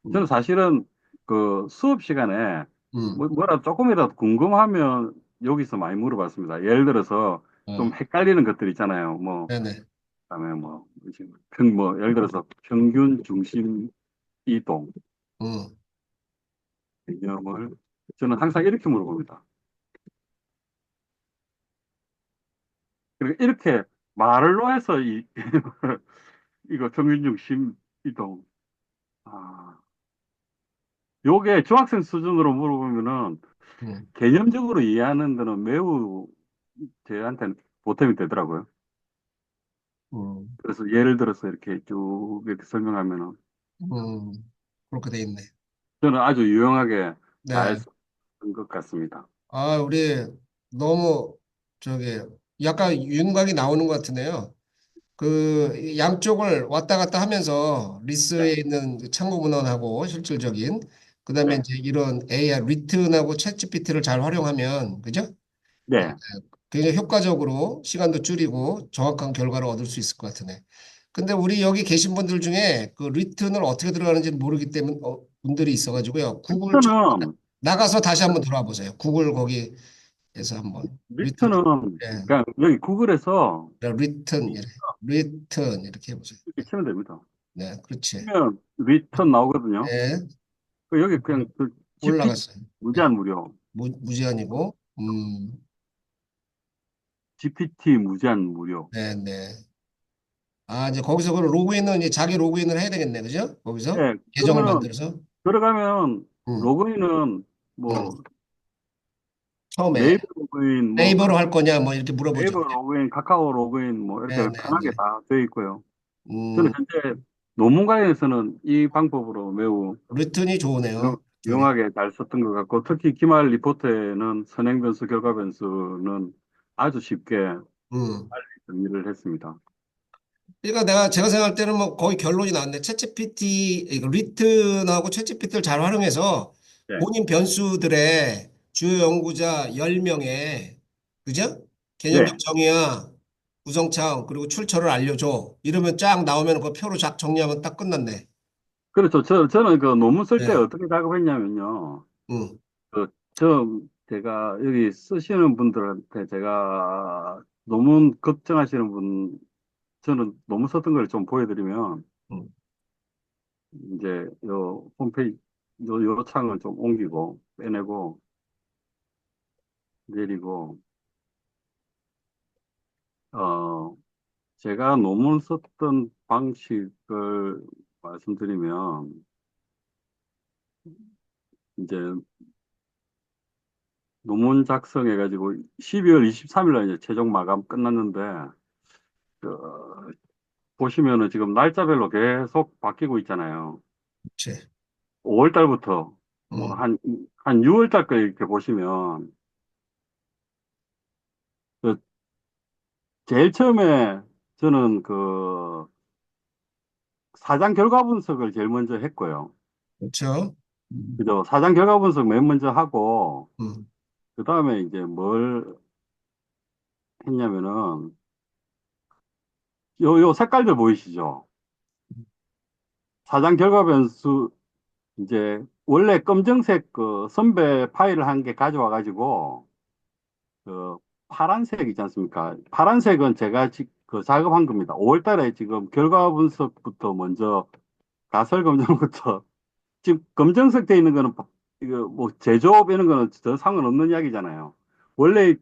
저는 음, 사실은 그 수업 시간에 음, 뭐라 조금이라도 궁금하면 여기서 많이 물어봤습니다. 예를 들어서 어, 좀 헷갈리는 것들 있잖아요. 뭐, 네네. 그다음에 뭐, 예를 들어서 평균 중심 이동 음, 개념을 저는 항상 이렇게 물어봅니다. 그리고 이렇게 말로 해서 이거 평균 중심 이동. 아, 요게 중학생 수준으로 물어보면은 음, 개념적으로 이해하는 데는 매우 저한테는 보탬이 되더라고요. 음, 그래서 예를 들어서 이렇게 쭉 이렇게 설명하면은 음. 그렇게 돼 있네. 저는 아주 유용하게 잘 네. 쓴 것 같습니다. 우리 너무 저기 약간 윤곽이 나오는 것 같은데요. 그 양쪽을 왔다 갔다 하면서 네, 리스에 있는 그 참고 문헌하고 실질적인 그다음에 네, 이제 이런 AI 리튼하고 챗GPT를 잘 활용하면 그죠? 네. 굉장히 효과적으로 시간도 줄이고 정확한 결과를 얻을 수 있을 것 같으네. 근데 우리 여기 계신 분들 중에 그 리튼을 어떻게 들어가는지 모르기 때문에 분들이 있어가지고요. 구글 리트는, 나가서 다시 한번 들어와 보세요. 구글 거기에서 한번 리튼 리트는 예, 그냥 여기 구글에서 리튼 리튼 이렇게 해보세요. 이렇게 치면 됩니다. 네, 그렇지. 치면 리턴 나오거든요. 네, 여기 그냥 그 GPT 올라갔어요. 네, 무제한 무료, 무제한이고, GPT 무제한 무료. 네, 네. 이제 거기서 그 로그인은 이제 자기 로그인을 해야 되겠네, 그죠? 거기서 예, 계정을 그러면은 만들어서, 들어가면 음, 로그인은 음. 뭐 처음에 네이버 로그인, 뭐 네이버로 할 거냐, 뭐 이렇게 물어보죠. 네이버 로그인, 카카오 로그인 뭐 네, 이렇게 네, 편하게 네. 다 되어 있고요. 저는 음, 현재 논문과에서는 이 방법으로 매우 리튼이 좋으네요. 리튼이. 유용하게 잘 썼던 것 같고, 특히 기말 리포트에는 선행 변수, 결과 변수는 아주 쉽게 음. 정리를 했습니다. 그러니까 제가 생각할 때는 뭐 거의 결론이 나왔네. 챗GPT, 이거 리튼하고 챗GPT를 잘 활용해서 네, 본인 변수들의 주요 연구자 10명의, 그죠? 개념적 네, 정의야, 구성차원, 그리고 출처를 알려줘. 이러면 쫙 나오면 그 표로 쫙 정리하면 딱 끝났네. 그렇죠. 저는 그 논문 쓸 때 네. 어떻게 작업했냐면요. 음, 그, 제가 여기 쓰시는 분들한테 제가 논문 걱정하시는 분, 저는 논문 썼던 걸 좀 보여드리면, 음. 이제 요 홈페이지, 요 창을 좀 옮기고, 빼내고, 내리고, 어, 제가 논문 썼던 방식을 말씀드리면, 이제 논문 작성해가지고 12월 23일 날 이제 최종 마감 끝났는데, 그, 보시면은 지금 날짜별로 계속 바뀌고 있잖아요. 그치. 5월 달부터 뭐 음, 한 6월 달까지 이렇게 보시면, 그 제일 처음에 저는 그 사장 결과 분석을 제일 먼저 했고요. 그렇죠. 그죠? 사장 결과 분석 맨 먼저 하고, 음, 그 다음에 이제 뭘 했냐면은, 요 색깔들 보이시죠? 사장 결과 변수, 이제 원래 검정색 그 선배 파일을 한 개 가져와 가지고 그 파란색 있지 않습니까? 파란색은 제가 그 작업한 겁니다. 5월 달에 지금 결과 분석부터 먼저 가설 검증부터 지금 검정색 돼 있는 거는 이거 뭐 제조업 이런 거는 전 상관없는 이야기잖아요. 원래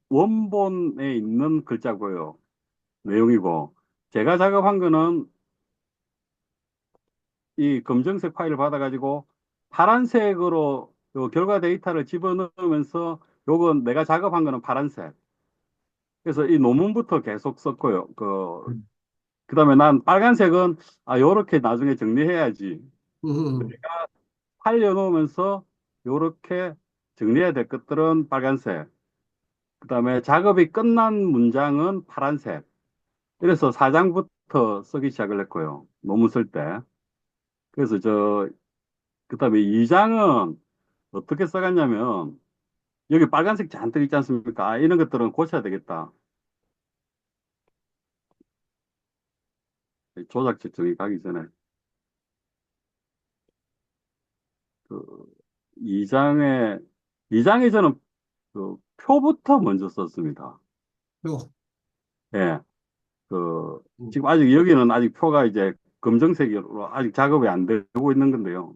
원본에 있는 글자고요. 내용이고 제가 작업한 거는 이 검정색 파일을 받아가지고 파란색으로 요 결과 데이터를 집어넣으면서 요건 내가 작업한 거는 파란색. 그래서 이 논문부터 계속 썼고요. 그다음에 난 빨간색은 요렇게 나중에 정리해야지. 음, 파일 넣으면서 요렇게 정리해야 될 것들은 빨간색. 그다음에 작업이 끝난 문장은 파란색. 그래서 4장부터 쓰기 시작을 했고요. 논문 쓸 때. 그래서 그다음에 2장은 어떻게 써갔냐면 여기 빨간색 잔뜩 있지 않습니까? 이런 것들은 고쳐야 되겠다. 조작지 정의 가기 전에 그 2장에 2장에 저는 그 표부터 먼저 썼습니다. 요, 예. 그 음, 지금 아직 여기는 아직 표가 이제 검정색으로 아직 작업이 안 되고 있는 건데요.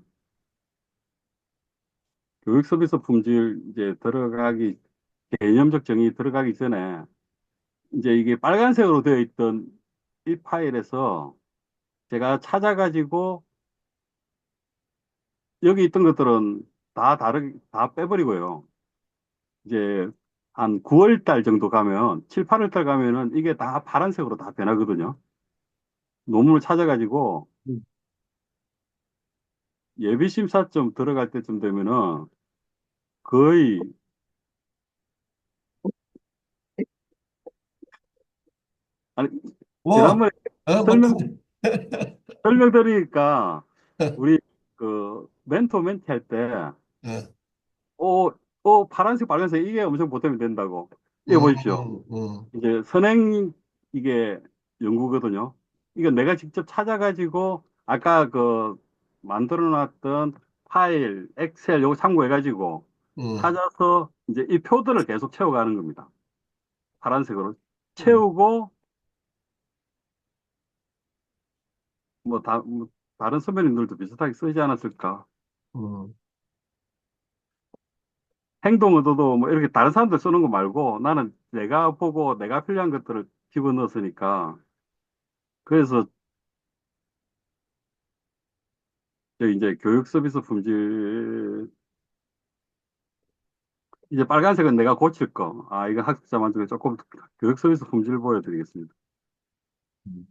교육 서비스 품질 이제 들어가기 개념적 정의 들어가기 전에 이제 이게 빨간색으로 되어 있던 이 파일에서 제가 찾아가지고 여기 있던 것들은 다 빼버리고요. 이제 한 9월 달 정도 가면, 7, 8월 달 가면은 이게 다 파란색으로 다 변하거든요. 논문을 찾아가지고 음. 예비심사점 들어갈 때쯤 되면은 거의, 아니, 뭐, 지난번에 뭐, 설명, 설명드리니까 우리 멘토 멘티 할 때, 예. 어, 파란색, 빨간색 이게 엄청 보탬이 된다고. 이거 음, 보십시오. 음, 이제 선행 이게 연구거든요. 이거 내가 직접 찾아가지고 아까 만들어 놨던 파일, 엑셀 요거 참고해가지고 음, 찾아서 이제 이 표들을 계속 채워가는 겁니다. 파란색으로 음, 채우고 뭐 다른 선배님들도 비슷하게 쓰지 않았을까. 음, 행동 의도도 뭐 이렇게 다른 사람들 쓰는 거 말고 나는 내가 보고 내가 필요한 것들을 집어넣었으니까 그래서 이제 교육 서비스 품질 이제 빨간색은 내가 고칠 거. 이거 학습자 만족에 조금 교육 서비스 품질 보여드리겠습니다. 음.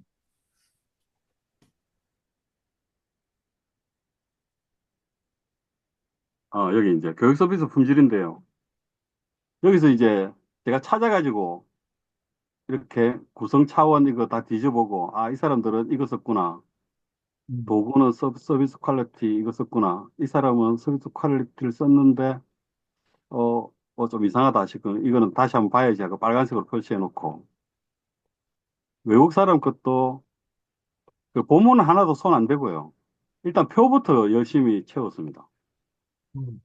여기 이제 교육 서비스 품질인데요. 여기서 이제 제가 찾아가지고 이렇게 구성 차원 이거 다 뒤져보고, 이 사람들은 이거 썼구나. 음. 도구는 서비스 퀄리티 이거 썼구나. 이 사람은 서비스 퀄리티를 썼는데, 좀 이상하다 싶으면 이거는 다시 한번 봐야지 하고 빨간색으로 표시해 놓고, 외국 사람 것도 그 본문은 하나도 손 안 대고요. 일단 표부터 열심히 채웠습니다. 음.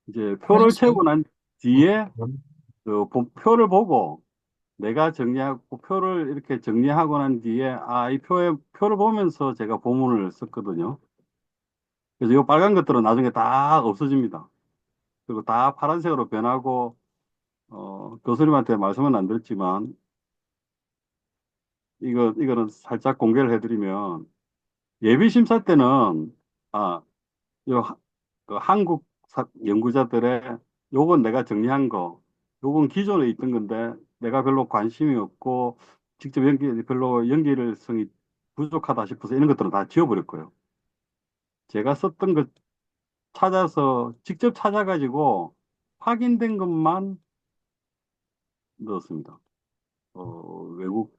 이제 표를 알았어요. 채우고 난 음, 뒤에 표를 보고 내가 정리하고 표를 이렇게 정리하고 난 뒤에 이 표를 보면서 제가 본문을 썼거든요. 그래서 이 빨간 것들은 나중에 다 없어집니다. 그리고 다 파란색으로 변하고 교수님한테 말씀은 안 드렸지만 이거는 살짝 공개를 해드리면 예비 심사 때는 요 한국 연구자들의 요건 내가 정리한 거, 요건 기존에 있던 건데 내가 별로 관심이 없고 직접 별로 연결성이 부족하다 싶어서 이런 것들은 다 지워버렸고요. 제가 썼던 것 직접 찾아가지고 확인된 것만 넣었습니다. 외국.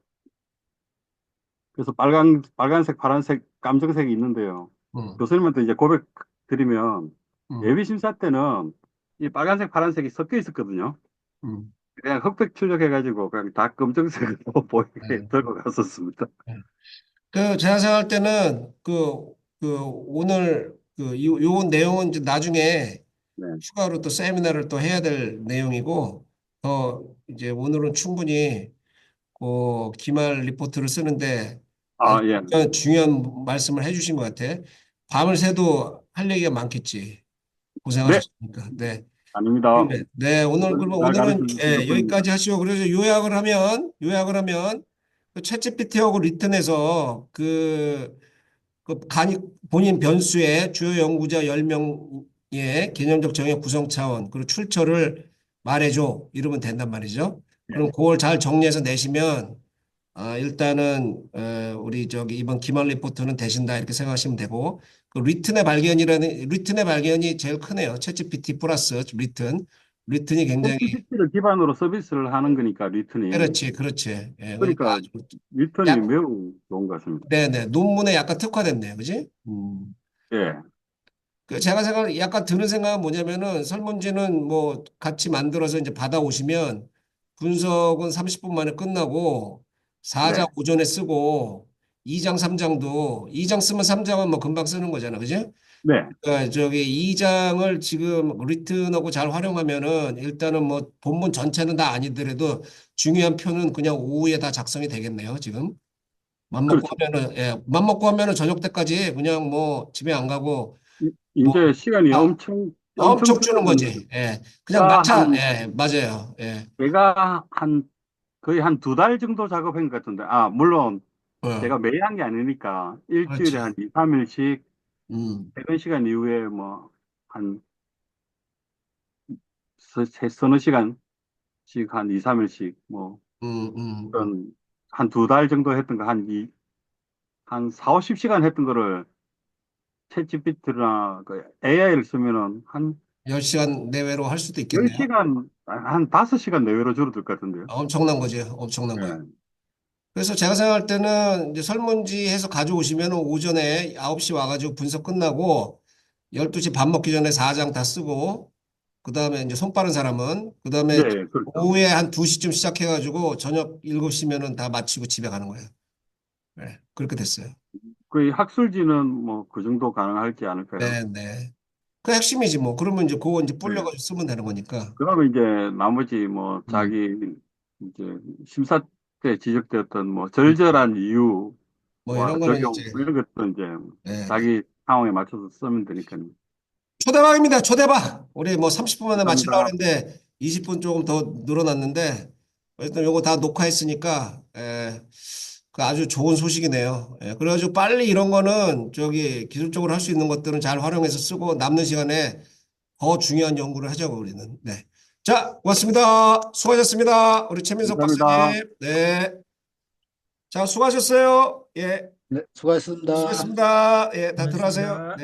그래서 빨간색, 파란색, 감정색이 있는데요. 음, 교수님한테 이제 고백 드리면 음, 예비 심사 때는 이 빨간색, 파란색이 섞여 있었거든요. 음. 그냥 흑백 출력해가지고 그냥 다 검정색으로 보이게 네, 들고 갔었습니다. 네. 제가 생각할 때는 오늘 요 내용은 이제 나중에 네. 추가로 또 세미나를 또 해야 될 내용이고, 이제 오늘은 충분히 기말 리포트를 쓰는데 아주 예. 중요한 말씀을 해주신 것 같아. 밤을 새도 할 얘기가 많겠지. 네, 고생하셨으니까. 네. 아닙니다. 네, 그러면 잘 가르쳐 오늘은 주신 덕분입니다. 여기까지 하시고, 그래서 요약을 하면, 그 챗GPT하고 리튼에서 본인 변수의 주요 연구자 10명의 개념적 정의 구성 차원, 그리고 출처를 말해줘. 이러면 된단 말이죠. 네. 그럼 그걸 잘 정리해서 내시면, 일단은, 우리 이번 기말 리포트는 되신다. 이렇게 생각하시면 되고, 리튼의 발견이 제일 크네요. 챗GPT 플러스 리튼이 굉장히, 챗GPT를 기반으로 서비스를 하는 거니까 리튼이. 그렇지. 예, 그러니까 그러니까 아주, 리튼이 약, 매우 좋은 것 같습니다. 네네. 논문에 약간 특화됐네요. 그지? 예, 제가 약간 드는 생각은 뭐냐면은 설문지는 뭐 같이 만들어서 이제 받아오시면 분석은 30분 만에 끝나고 네, 4장 오전에 쓰고 2장, 3장도 2장 쓰면 3장은 뭐 금방 쓰는 거잖아. 그죠? 네. 그러니까 2장을 지금 리튼하고 잘 활용하면은 일단은 뭐 본문 전체는 다 아니더라도 중요한 표는 그냥 오후에 다 작성이 되겠네요. 지금. 그렇죠. 맘먹고 하면은 저녁 때까지 그냥 뭐 집에 안 가고 뭐 이제 시간이 아, 엄청 엄청 주는 줄어드는 거지. 거죠. 예. 그냥 제가 막차, 한, 예, 맞아요. 예. 제가 거의 한 2달 정도 작업한 것 같은데, 물론 어, 제가 매일 한 게 아니니까 일주일에 한 그렇지. 2, 3일씩 음, 퇴근 시간 이후에 뭐, 한 서너 시간씩 한 2, 3일씩 뭐, 음, 음, 음. 그런 한 2달 정도 했던 거, 한 4, 50시간 했던 거를 챗GPT나 그 AI를 쓰면은 한 10시간 내외로 할 수도 있겠네요. 10시간, 한 5시간 내외로 줄어들 것 같은데요. 엄청난 거지. 엄청난 거야. 예. 그래서 제가 생각할 때는 이제 설문지 해서 가져오시면 오전에 9시 와가지고 분석 끝나고 12시 밥 먹기 전에 4장 다 쓰고 그다음에 이제 손 빠른 사람은 네, 그다음에 그렇죠. 오후에 한 2시쯤 시작해가지고 저녁 7시면은 다 마치고 집에 가는 거예요. 네, 그렇게 됐어요. 거의 학술지는 뭐 그 정도 가능할지 않을까요? 네, 네. 그 핵심이지 뭐. 그러면 이제 그거 이제 네. 불려가지고 쓰면 되는 거니까. 그다음에 이제 나머지 뭐 음, 자기 이제 심사 때 지적되었던 뭐 음. 절절한 이유와 뭐 이런 거는 적용 이제 이런 것도 이제 네, 네. 자기 상황에 맞춰서 쓰면 되니까요. 초대박입니다. 초대박. 우리 뭐 30분 만에 마치려고 감사합니다. 했는데 20분 조금 더 늘어났는데 일단 요거 다 녹화했으니까 그 아주 좋은 소식이네요. 그래가지고 빨리 이런 거는 기술적으로 할 수 있는 것들은 잘 활용해서 쓰고 남는 시간에 더 중요한 연구를 하자고 우리는. 네. 자, 고맙습니다. 수고하셨습니다. 우리 최민석 감사합니다. 박사님. 네. 자, 수고하셨어요. 예. 네, 수고하셨습니다. 수고했습니다. 예, 다 들어가세요. 고맙습니다. 네.